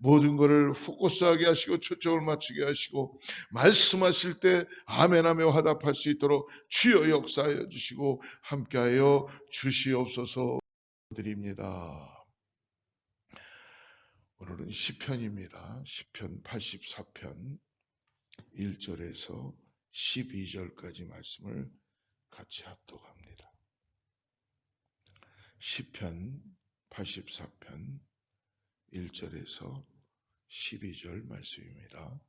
모든 것을 포커스하게 하시고 초점을 맞추게 하시고 말씀하실 때 아멘하며 화답할 수 있도록 주여 역사하여 주시고 함께하여 주시옵소서 드립니다. 오늘은 시편입니다. 시편 84편 1절에서 12절까지 말씀을 같이 합독합니다. 시편 84편 1절에서 12절 말씀입니다.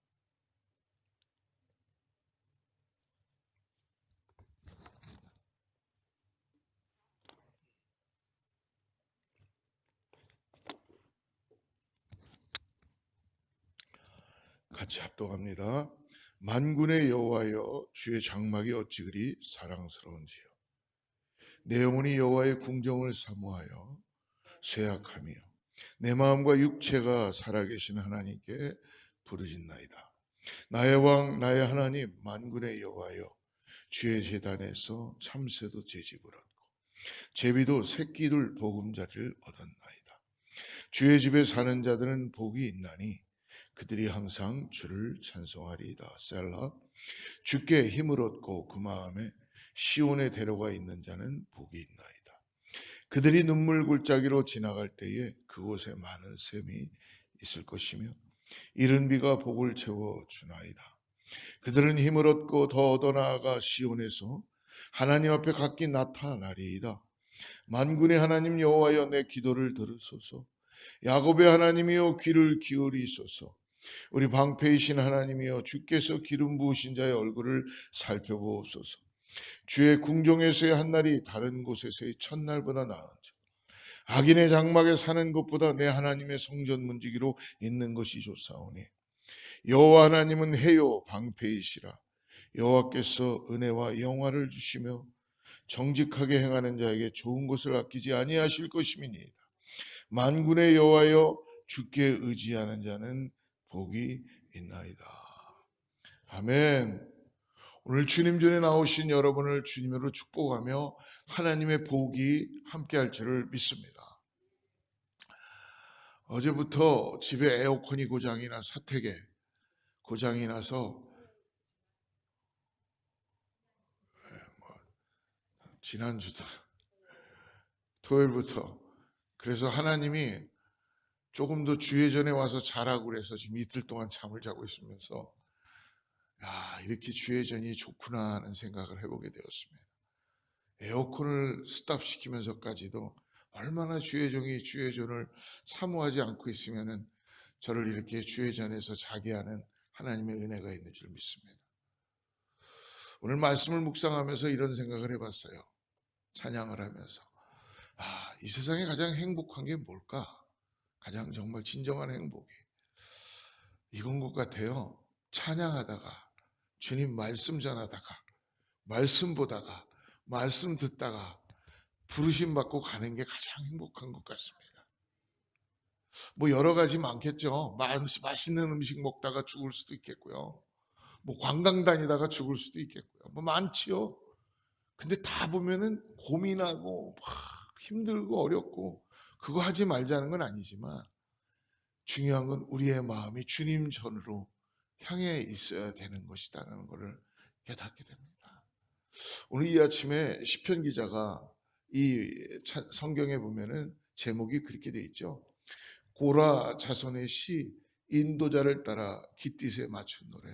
같이 합독합니다. 만군의 여호와여, 주의 장막이 어찌 그리 사랑스러운지요. 내 영혼이 여호와의 궁정을 사모하여 쇠약하며 내 마음과 육체가 살아계신 하나님께 부르짖나이다. 나의 왕 나의 하나님 만군의 여호와여, 주의 제단에서 참새도 제집을 얻고 제비도 새끼들 보금자리를 얻었나이다. 주의 집에 사는 자들은 복이 있나니 그들이 항상 주를 찬송하리이다. 셀라. 주께 힘을 얻고 그 마음에 시온에 데려가 있는 자는 복이 있나이다. 그들이 눈물 골짜기로 지나갈 때에 그곳에 많은 샘이 있을 것이며 이른 비가 복을 채워 주나이다. 그들은 힘을 얻고 더 얻어나아가 시온에서 하나님 앞에 각기 나타나리이다. 만군의 하나님 여호와여, 내 기도를 들으소서. 야곱의 하나님이여, 귀를 기울이소서. 우리 방패이신 하나님이여, 주께서 기름 부으신 자의 얼굴을 살펴보옵소서. 주의 궁정에서의 한날이 다른 곳에서의 첫날보다 나은즉 악인의 장막에 사는 것보다 내 하나님의 성전 문지기로 있는 것이 좋사오니 여호와 하나님은 해요 방패이시라. 여호와께서 은혜와 영화를 주시며 정직하게 행하는 자에게 좋은 것을 아끼지 아니하실 것임이니이다. 만군의 여호와여, 주께 의지하는 자는 복이 있나이다. 아멘. 오늘 주님 전에 나오신 여러분을 주님으로 축복하며 하나님의 복이 함께할 줄을 믿습니다. 어제부터 집에 에어컨이 고장이 나 사택에 고장이 나서 지난주도 토요일부터 그래서 하나님이 조금 더 주의 전에 와서 자라고 그래서 지금 이틀 동안 잠을 자고 있으면서 야, 이렇게 주의 전이 좋구나 하는 생각을 해보게 되었습니다. 에어컨을 스탑시키면서까지도 얼마나 주의 종이 주의 전을 사모하지 않고 있으면은 저를 이렇게 주의 전에서 자게 하는 하나님의 은혜가 있는 줄 믿습니다. 오늘 말씀을 묵상하면서 이런 생각을 해봤어요. 찬양을 하면서 이 세상에 가장 행복한 게 뭘까? 가장 정말 진정한 행복이 이건 것 같아요. 찬양하다가 주님 말씀 전하다가 말씀 보다가 말씀 듣다가 부르심 받고 가는 게 가장 행복한 것 같습니다. 뭐 여러 가지 많겠죠. 맛있는 음식 먹다가 죽을 수도 있겠고요. 뭐 관광 다니다가 죽을 수도 있겠고요. 뭐 많지요. 근데 다 보면은 고민하고 막 힘들고 어렵고 그거 하지 말자는 건 아니지만 중요한 건 우리의 마음이 주님 전으로 향해 있어야 되는 것이다라는 것을 깨닫게 됩니다. 오늘 이 아침에 시편 기자가 이 성경에 보면은 제목이 그렇게 돼 있죠. 고라 자손의 시 인도자를 따라 깃딧에 맞춘 노래.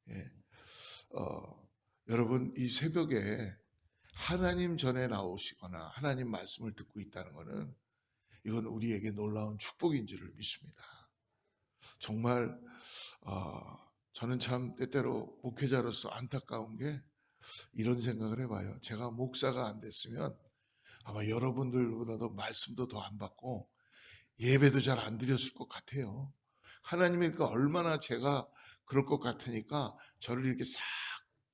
예. 여러분 이 새벽에 하나님 전에 나오시거나 하나님 말씀을 듣고 있다는 것은 이건 우리에게 놀라운 축복인 줄을 믿습니다. 정말 저는 참 때때로 목회자로서 안타까운 게 이런 생각을 해봐요. 제가 목사가 안 됐으면 아마 여러분들보다도 말씀도 더 안 받고 예배도 잘 안 드렸을 것 같아요. 하나님이니까 얼마나 제가 그럴 것 같으니까 저를 이렇게 싹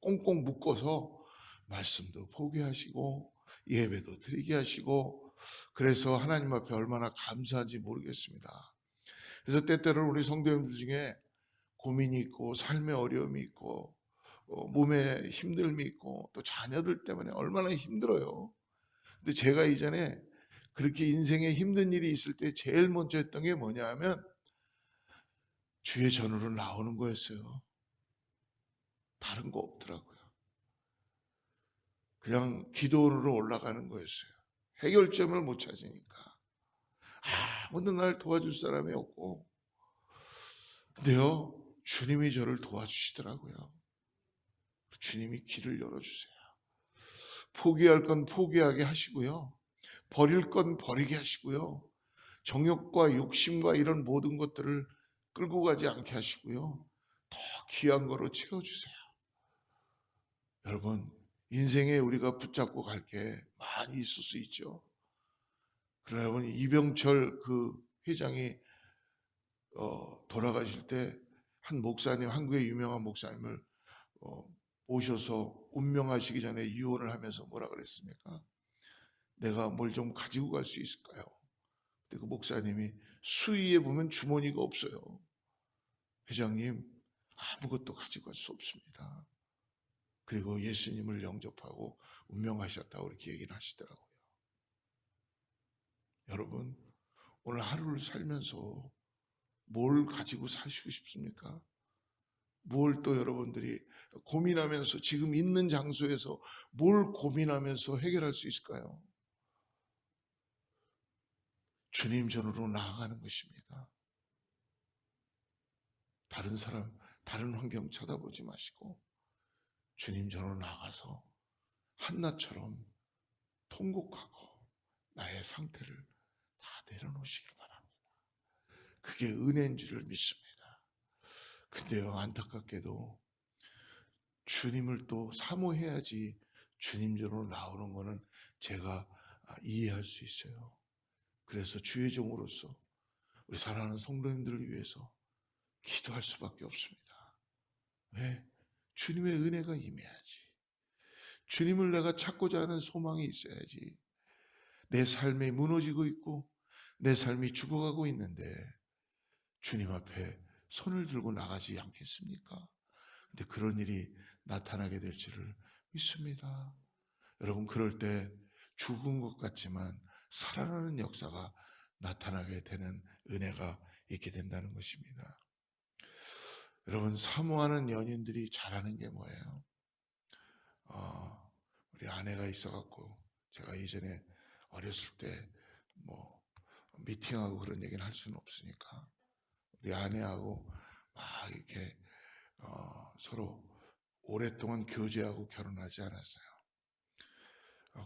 꽁꽁 묶어서 말씀도 포기하시고 예배도 드리게 하시고 그래서 하나님 앞에 얼마나 감사한지 모르겠습니다. 그래서 때때로 우리 성도님들 중에 고민이 있고 삶의 어려움이 있고 몸에 힘듦이 있고 또 자녀들 때문에 얼마나 힘들어요. 근데 제가 이전에 그렇게 인생에 힘든 일이 있을 때 제일 먼저 했던 게 뭐냐 하면 주의 전으로 나오는 거였어요. 다른 거 없더라고요. 그냥 기도원으로 올라가는 거였어요. 해결점을 못 찾으니까 아무도 날 도와줄 사람이 없고, 근데요 주님이 저를 도와주시더라고요. 주님이 길을 열어주세요. 포기할 건 포기하게 하시고요, 버릴 건 버리게 하시고요, 정욕과 욕심과 이런 모든 것들을 끌고 가지 않게 하시고요, 더 귀한 거로 채워주세요. 여러분, 인생에 우리가 붙잡고 갈 게 많이 있을 수 있죠. 그러나 여러분, 이병철 그 회장이 돌아가실 때 한 목사님, 한국의 유명한 목사님을 어, 오셔서 운명하시기 전에 유언을 하면서 뭐라 그랬습니까? 내가 뭘 좀 가지고 갈 수 있을까요? 근데 그 목사님이 수위에 보면 주머니가 없어요. 회장님, 아무것도 가지고 갈 수 없습니다. 그리고 예수님을 영접하고 운명하셨다고 이렇게 얘기를 하시더라고요. 여러분, 오늘 하루를 살면서 뭘 가지고 사시고 싶습니까? 뭘 또 여러분들이 고민하면서, 지금 있는 장소에서 뭘 고민하면서 해결할 수 있을까요? 주님 전으로 나아가는 것입니다. 다른 사람, 다른 환경 쳐다보지 마시고 주님 전으로 나가서 한나처럼 통곡하고 나의 상태를 다 내려놓으시길 바랍니다. 그게 은혜인 줄을 믿습니다. 근데요, 안타깝게도 주님을 또 사모해야지 주님전으로 나오는 거는 제가 이해할 수 있어요. 그래서 주의 종으로서 우리 사랑하는 성도님들을 위해서 기도할 수밖에 없습니다. 왜? 주님의 은혜가 임해야지. 주님을 내가 찾고자 하는 소망이 있어야지. 내 삶이 무너지고 있고 내 삶이 죽어가고 있는데 주님 앞에 손을 들고 나가지 않겠습니까? 근데 그런 일이 나타나게 될 줄을 믿습니다. 여러분, 그럴 때 죽은 것 같지만 살아나는 역사가 나타나게 되는 은혜가 있게 된다는 것입니다. 여러분, 사모하는 연인들이 잘하는 게 뭐예요? 우리 아내가 있어갖고 제가 이전에 어렸을 때 뭐 미팅하고 그런 얘기는 할 수는 없으니까 우리 아내하고 막 이렇게 서로 오랫동안 교제하고 결혼하지 않았어요.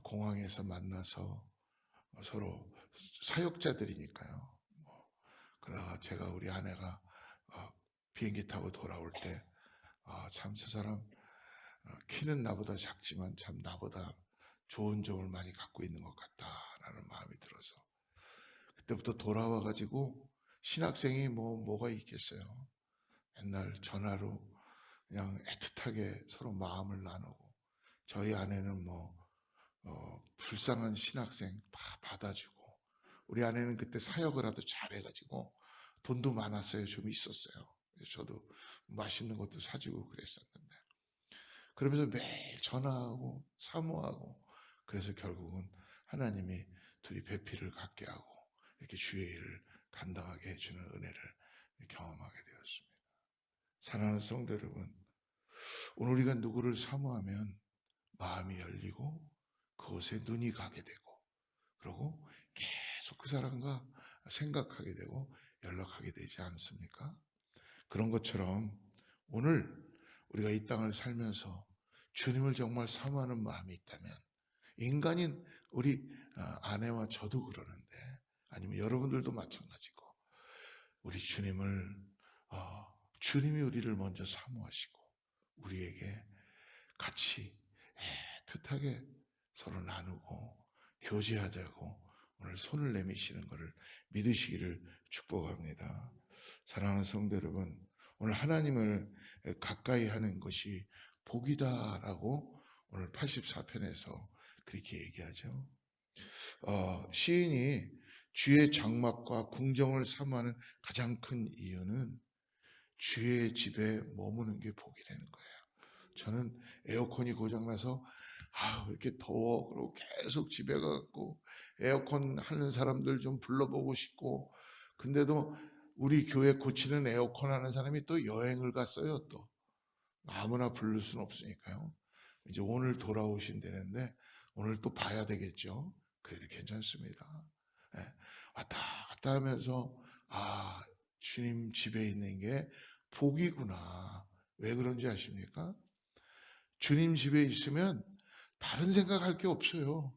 공항에서 만나서 서로 사역자들이니까요. 그러다가 제가 우리 아내가 비행기 타고 돌아올 때 참 저 사람 키는 나보다 작지만 참 나보다 좋은 점을 많이 갖고 있는 것 같다라는 마음이 들어서 그때부터 돌아와 가지고 신학생이 뭐가 있겠어요. 맨날 전화로 그냥 애틋하게 서로 마음을 나누고 저희 아내는 불쌍한 신학생 다 받아주고 우리 아내는 그때 사역을 하도 잘해가지고 돈도 많았어요. 좀 있었어요. 그래서 저도 맛있는 것도 사주고 그랬었는데 그러면서 매일 전화하고 사모하고 그래서 결국은 하나님이 둘이 배필을 갖게 하고 이렇게 주의 일을 감당하게 해주는 은혜를 경험하게 되었습니다. 사랑하는 성도 여러분, 오늘 우리가 누구를 사모하면 마음이 열리고 그곳에 눈이 가게 되고 그리고 계속 그 사람과 생각하게 되고 연락하게 되지 않습니까? 그런 것처럼 오늘 우리가 이 땅을 살면서 주님을 정말 사모하는 마음이 있다면 인간인 우리 아내와 저도 그러는데 아니면 여러분들도 마찬가지고 우리 주님이 우리를 먼저 사모하시고 우리에게 같이 애틋하게 서로 나누고 교제하자고 오늘 손을 내미시는 것을 믿으시기를 축복합니다. 사랑하는 성도 여러분, 오늘 하나님을 가까이 하는 것이 복이다라고 오늘 84편에서 그렇게 얘기하죠. 시인이 주의 장막과 궁정을 사모하는 가장 큰 이유는 주의 집에 머무는 게 복이 되는 거예요. 저는 에어컨이 고장나서 이렇게 더워 그러고 계속 집에 가고 에어컨 하는 사람들 좀 불러보고 싶고 근데도 우리 교회 고치는 에어컨 하는 사람이 또 여행을 갔어요. 또 아무나 부를 수는 없으니까요. 이제 오늘 돌아오신다는데 오늘 또 봐야 되겠죠. 그래도 괜찮습니다. 예, 왔다 갔다 하면서 아, 주님 집에 있는 게 복이구나. 왜 그런지 아십니까? 주님 집에 있으면 다른 생각할 게 없어요.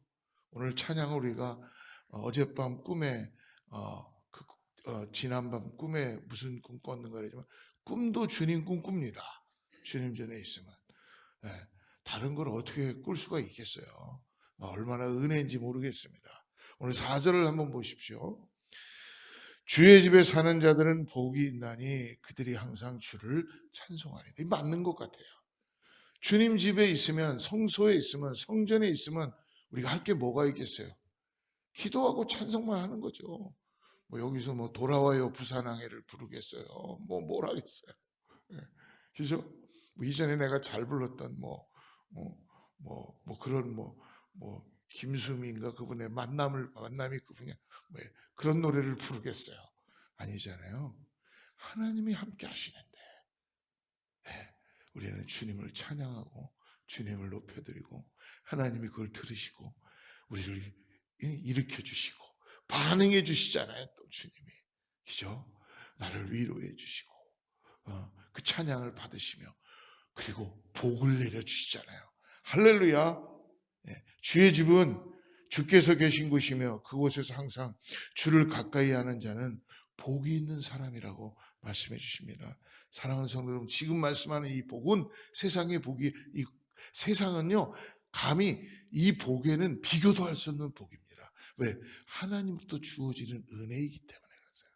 오늘 찬양 우리가 어젯밤 꿈에 지난밤 꿈에 무슨 꿈 꿨는 거라지만 꿈도 주님 꿈 꿉니다. 주님 전에 있으면. 예, 다른 걸 어떻게 꿀 수가 있겠어요. 얼마나 은혜인지 모르겠습니다. 오늘 4절을 한번 보십시오. 주의 집에 사는 자들은 복이 있나니 그들이 항상 주를 찬송하리. 이 맞는 것 같아요. 주님 집에 있으면, 성소에 있으면, 성전에 있으면 우리가 할 게 뭐가 있겠어요? 기도하고 찬송만 하는 거죠. 뭐 여기서 뭐 돌아와요 부산항해를 부르겠어요. 뭐 뭘 하겠어요. 예. 그죠? 뭐 이전에 내가 잘 불렀던 그런 김수미인가 그분의 만남이 그분이 뭐 그런 노래를 부르겠어요. 아니잖아요. 하나님이 함께 하시는데 우리는 주님을 찬양하고 주님을 높여드리고 하나님이 그걸 들으시고 우리를 일으켜 주시고 반응해 주시잖아요. 또 주님이 그죠? 나를 위로해 주시고 그 찬양을 받으시며 그리고 복을 내려 주시잖아요. 할렐루야. 주의 집은 주께서 계신 곳이며 그곳에서 항상 주를 가까이 하는 자는 복이 있는 사람이라고 말씀해 주십니다. 사랑하는 성도 여러분, 지금 말씀하는 이 복은 세상의 복이, 이 세상은요 감히 이 복에는 비교도 할 수 없는 복입니다. 왜? 하나님부터 주어지는 은혜이기 때문에 그래서요.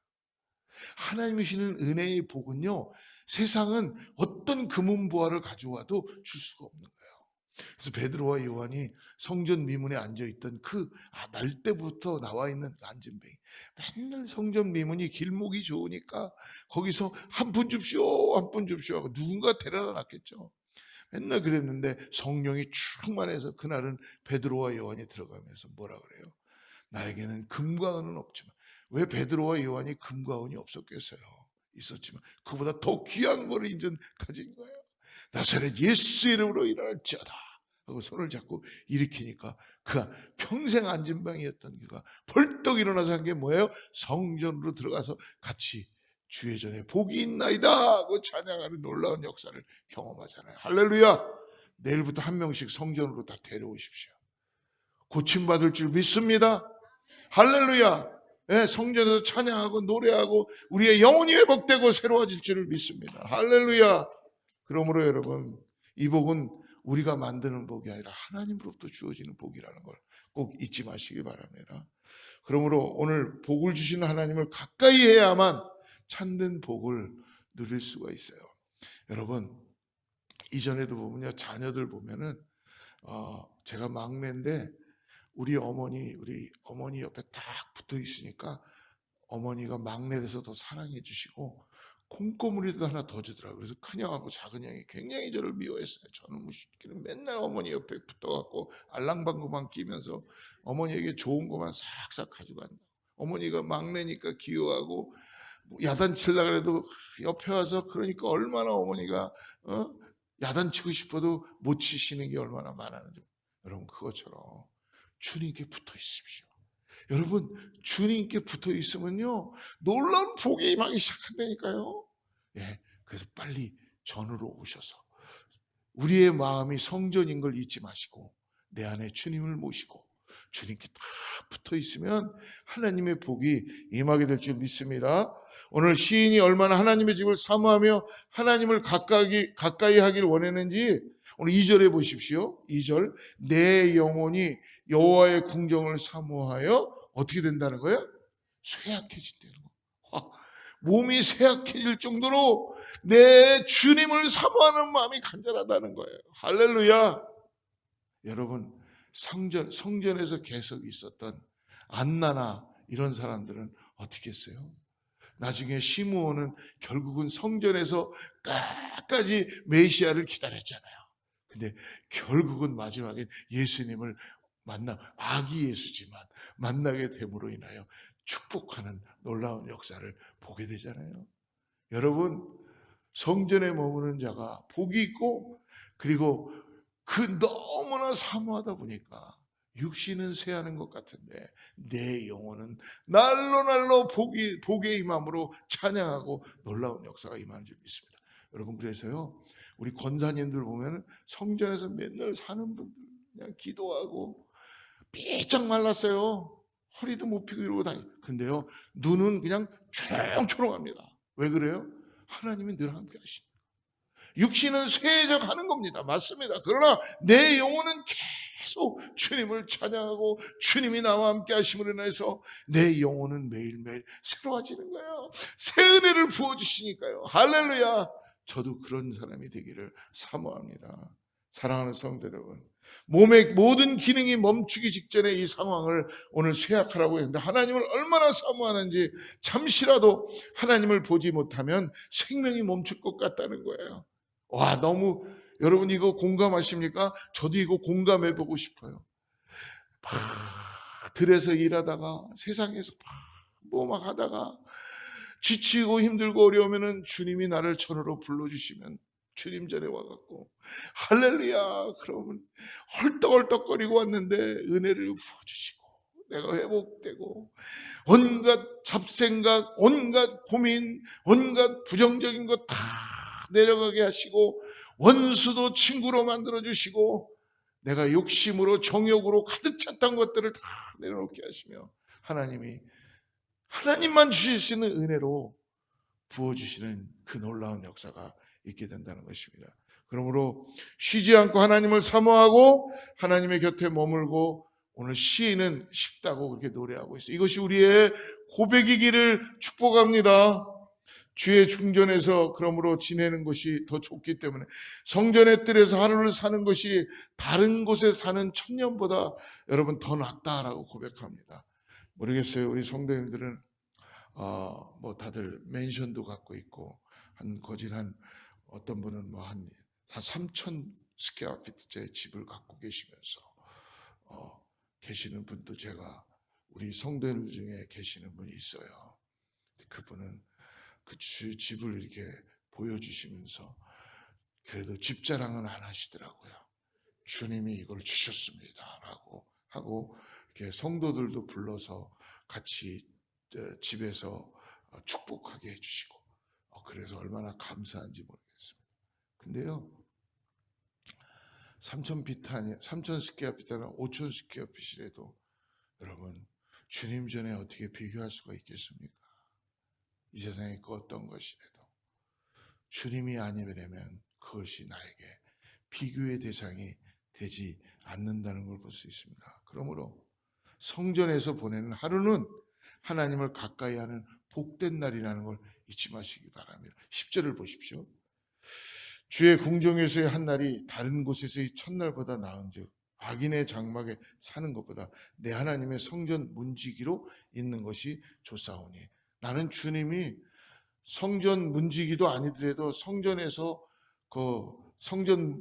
하나님이 주시는 은혜의 복은요 세상은 어떤 금은보화를 가져와도 줄 수가 없는 거예요. 그래서 베드로와 요한이 성전 미문에 앉아있던 날 때부터 나와 있는 안전뱅이, 맨날 성전 미문이 길목이 좋으니까 거기서 한 푼 줍시오 한 푼 줍시오 하고 누군가 데려다 놨겠죠. 맨날 그랬는데 성령이 충만해서 그날은 베드로와 요한이 들어가면서 뭐라 그래요? 나에게는 금과 은은 없지만. 왜 베드로와 요한이 금과 은이 없었겠어요? 있었지만 그보다 더 귀한 거를 이제 가진 거예요. 나사렛 예수 이름으로 일어날지어다 하고 손을 잡고 일으키니까 그가 평생 앉은 방이었던 그가 벌떡 일어나서 한 게 뭐예요? 성전으로 들어가서 같이 주의 전에 복이 있나이다 하고 찬양하는 놀라운 역사를 경험하잖아요. 할렐루야. 내일부터 한 명씩 성전으로 다 데려오십시오. 고침받을 줄 믿습니다. 할렐루야. 네, 성전에서 찬양하고 노래하고 우리의 영혼이 회복되고 새로워질 줄을 믿습니다. 할렐루야. 그러므로 여러분, 이 복은 우리가 만드는 복이 아니라 하나님으로부터 주어지는 복이라는 걸 꼭 잊지 마시기 바랍니다. 그러므로 오늘 복을 주시는 하나님을 가까이 해야만 참된 복을 누릴 수가 있어요. 여러분, 이전에도 보면요, 자녀들 보면은 제가 막내인데 우리 어머니 옆에 딱 붙어 있으니까 어머니가 막내 돼서 더 사랑해 주시고 콩고물이도 하나 더 주더라고요. 그래서 큰형하고 작은형이 굉장히 저를 미워했어요. 저는 무식기는 맨날 어머니 옆에 붙어갖고 알랑방구만 끼면서 어머니에게 좋은 것만 싹싹 가져간다. 어머니가 막내니까 귀여워하고 야단치려고 해도 옆에 와서 그러니까 얼마나 어머니가 야단치고 싶어도 못 치시는 게 얼마나 많았는지. 여러분 그것처럼 주님께 붙어 있으십시오. 여러분 주님께 붙어 있으면요 놀라운 복이 임하기 시작한다니까요. 그래서 빨리 전으로 오셔서 우리의 마음이 성전인 걸 잊지 마시고 내 안에 주님을 모시고 주님께 딱 붙어 있으면 하나님의 복이 임하게 될 줄 믿습니다. 오늘 시인이 얼마나 하나님의 집을 사모하며 하나님을 가까이 하길 원했는지 오늘 2절에 보십시오. 2절 내 영혼이 여호와의 궁정을 사모하여 어떻게 된다는 거예요? 쇠약해진다는 거. 몸이 쇠약해질 정도로 내 주님을 사모하는 마음이 간절하다는 거예요. 할렐루야. 여러분 성전에서 계속 있었던 안나나 이런 사람들은 어떻게 했어요? 나중에 시므온은 결국은 성전에서 끝까지 메시아를 기다렸잖아요. 근데 결국은 마지막에 예수님을 아기 예수지만 만나게 됨으로 인하여 축복하는 놀라운 역사를 보게 되잖아요. 여러분, 성전에 머무는 자가 복이 있고, 그리고 그 너무나 사모하다 보니까 육신은 쇠하는 것 같은데 내 영혼은 날로 날로 복의 임함으로 찬양하고 놀라운 역사가 임하는 줄 믿습니다. 여러분, 그래서요, 우리 권사님들 보면 성전에서 맨날 사는 분들 그냥 기도하고 삐쩍 말랐어요. 허리도 못 펴고 이러고 다니. 근데요, 눈은 그냥 초롱초롱합니다. 왜 그래요? 하나님이 늘 함께 하시니까. 육신은 쇠해져 가는 겁니다. 맞습니다. 그러나 내 영혼은 계속 주님을 찬양하고 주님이 나와 함께 하심으로 인해서 내 영혼은 매일매일 새로워지는 거예요. 새 은혜를 부어주시니까요. 할렐루야. 저도 그런 사람이 되기를 사모합니다. 사랑하는 성도 여러분, 몸의 모든 기능이 멈추기 직전에 이 상황을 오늘 쇠약하라고 했는데, 하나님을 얼마나 사모하는지 잠시라도 하나님을 보지 못하면 생명이 멈출 것 같다는 거예요. 와, 너무, 여러분 이거 공감하십니까? 저도 이거 공감해 보고 싶어요. 들에서 일하다가 세상에서 뭐 막 하다가 지치고 힘들고 어려우면은 주님이 나를 전으로 불러주시면 주님 전에 와갖고 할렐루야 그러면 헐떡헐떡거리고 왔는데 은혜를 부어주시고 내가 회복되고 온갖 잡생각, 온갖 고민, 온갖 부정적인 것 다 내려가게 하시고 원수도 친구로 만들어주시고 내가 욕심으로 정욕으로 가득 찼던 것들을 다 내려놓게 하시며 하나님만 주실 수 있는 은혜로 부어주시는 그 놀라운 역사가 있게 된다는 것입니다. 그러므로 쉬지 않고 하나님을 사모하고 하나님의 곁에 머물고 오늘 시인은 쉽다고 그렇게 노래하고 있어요. 이것이 우리의 고백이기를 축복합니다. 주의 중전에서 그러므로 지내는 것이 더 좋기 때문에 성전의 뜰에서 하루를 사는 것이 다른 곳에 사는 천년보다 여러분 더 낫다라고 고백합니다. 모르겠어요. 우리 성도님들은 뭐 다들 맨션도 갖고 있고 한 거진 한 어떤 분은 뭐 한 3,000 스퀘어 피트짜리 집을 갖고 계시면서 계시는 분도 제가 우리 성도님들 중에 계시는 분이 있어요. 그분은 그 집을 이렇게 보여주시면서 그래도 집 자랑은 안 하시더라고요. 주님이 이걸 주셨습니다 라고 하고 이렇게 성도들도 불러서 같이 집에서 축복하게 해주시고 그래서 얼마나 감사한지 모르겠습니다. 근데요 3,000 스퀘어 피트나 5,000 스퀘어 피트라도 여러분 주님 전에 어떻게 비교할 수가 있겠습니까? 이 세상에 그 어떤 것이라도 주님이 아니면 그것이 나에게 비교의 대상이 되지 않는다는 걸 볼 수 있습니다. 그러므로 성전에서 보내는 하루는 하나님을 가까이 하는 복된 날이라는 걸 잊지 마시기 바랍니다. 10절을 보십시오. 주의 궁정에서의 한 날이 다른 곳에서의 첫날보다 나은즉 악인의 장막에 사는 것보다 내 하나님의 성전 문지기로 있는 것이 좋사오니. 나는 주님이 성전 문지기도 아니더라도 성전에서 성전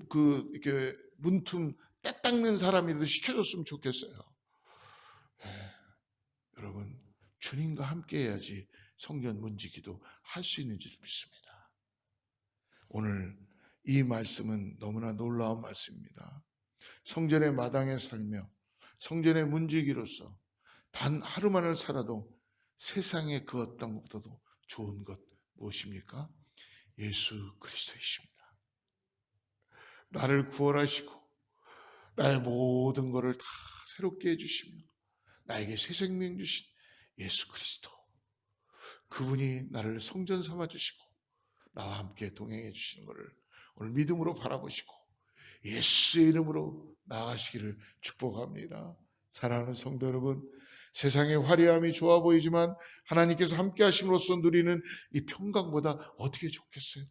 이렇게 문틈 때 닦는 사람이라도 시켜줬으면 좋겠어요. 여러분 주님과 함께 해야지 성전 문지기도 할 수 있는 줄 믿습니다. 오늘 이 말씀은 너무나 놀라운 말씀입니다. 성전의 마당에 살며 성전의 문지기로서 단 하루만을 살아도 세상의 그 어떤 것보다도 좋은 것 무엇입니까? 예수 그리스도이십니다. 나를 구원하시고 나의 모든 것을 다 새롭게 해주시며 나에게 새 생명 주신 예수 그리스도, 그분이 나를 성전 삼아 주시고 나와 함께 동행해 주시는 것을 오늘 믿음으로 바라보시고 예수의 이름으로 나아가시기를 축복합니다. 사랑하는 성도 여러분, 세상의 화려함이 좋아 보이지만 하나님께서 함께 하심으로써 누리는 이 평강보다 어떻게 좋겠어요?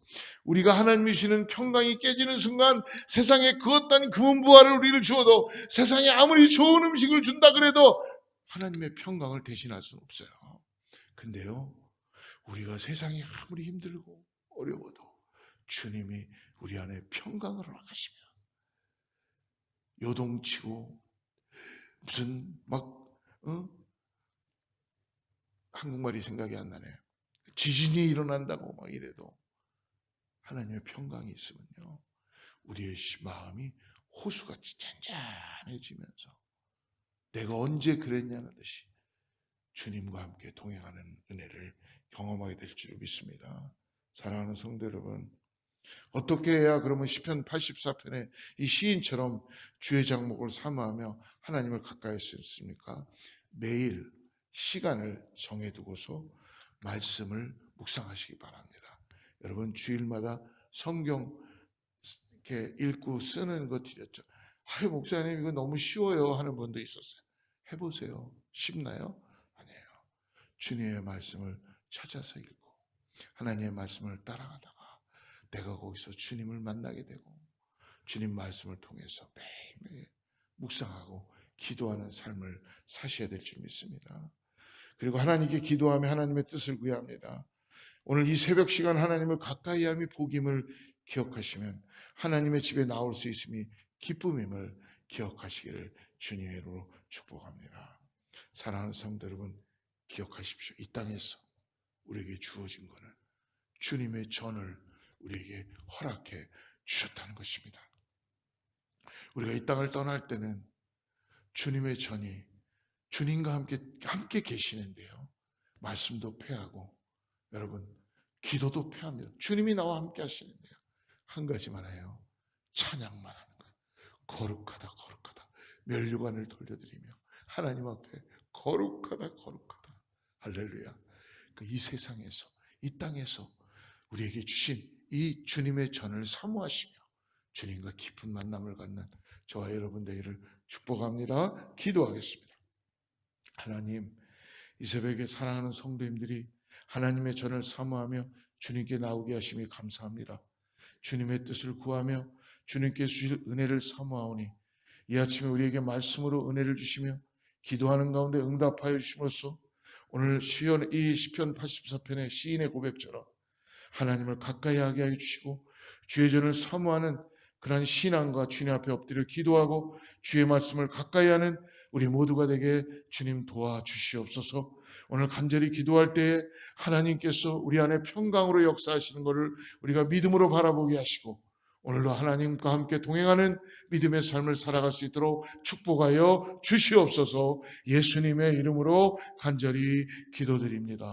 우리가 하나님이 주시는 평강이 깨지는 순간 세상에 그 어떤 금은부화를 우리를 주어도, 세상에 아무리 좋은 음식을 준다 그래도 하나님의 평강을 대신할 수는 없어요. 근데요 우리가 세상이 아무리 힘들고 어려워도 주님이 우리 안에 평강을 허락하시면 요동치고 무슨 막 한국말이 생각이 안 나네요. 지진이 일어난다고 막 이래도 하나님의 평강이 있으면요, 우리의 마음이 호수같이 잔잔해지면서 내가 언제 그랬냐는 듯이 주님과 함께 동행하는 은혜를 경험하게 될 줄 믿습니다. 사랑하는 성도 여러분, 어떻게 해야 그러면 시편 84편의 이 시인처럼 주의 장목을 사모하며 하나님을 가까이 할 수 있습니까? 매일 시간을 정해두고서 말씀을 묵상하시기 바랍니다. 여러분, 주일마다 성경 이렇게 읽고 쓰는 거 드렸죠. 아유, 목사님 이거 너무 쉬워요 하는 분도 있었어요. 해보세요. 쉽나요? 아니에요. 주님의 말씀을 찾아서 읽고 하나님의 말씀을 따라가다가 내가 거기서 주님을 만나게 되고 주님 말씀을 통해서 매일매일 묵상하고 기도하는 삶을 사셔야 될 줄 믿습니다. 그리고 하나님께 기도하며 하나님의 뜻을 구해야 합니다. 오늘 이 새벽 시간 하나님을 가까이 함이 복임을 기억하시면 하나님의 집에 나올 수 있음이 기쁨임을 기억하시기를 주님의 이름으로 축복합니다. 사랑하는 성도 여러분, 기억하십시오. 이 땅에서 우리에게 주어진 것은 주님의 전을 우리에게 허락해 주셨다는 것입니다. 우리가 이 땅을 떠날 때는 주님의 전이 주님과 함께 계시는데요, 말씀도 패하고 여러분 기도도 패합니다. 주님이 나와 함께 하시는데요, 한 가지만 해요. 찬양만 하는 거예요. 거룩하다 거룩하다 면류관을 돌려드리며 하나님 앞에 거룩하다 거룩하다 할렐루야. 이 세상에서 이 땅에서 우리에게 주신 이 주님의 전을 사모하시며 주님과 깊은 만남을 갖는 저와 여러분 되기를 축복합니다. 기도하겠습니다. 하나님, 이 새벽에 사랑하는 성도님들이 하나님의 전을 사모하며 주님께 나오게 하심이 감사합니다. 주님의 뜻을 구하며 주님께 주실 은혜를 사모하오니 이 아침에 우리에게 말씀으로 은혜를 주시며 기도하는 가운데 응답하여 주심으로써 오늘 이 시편 84편의 시인의 고백처럼 하나님을 가까이 하게 해주시고 주의 전을 사모하는 그러한 신앙과 주님 앞에 엎드려 기도하고 주의 말씀을 가까이 하는 우리 모두가 되게 주님 도와주시옵소서. 오늘 간절히 기도할 때에 하나님께서 우리 안에 평강으로 역사하시는 것을 우리가 믿음으로 바라보게 하시고 오늘도 하나님과 함께 동행하는 믿음의 삶을 살아갈 수 있도록 축복하여 주시옵소서. 예수님의 이름으로 간절히 기도드립니다.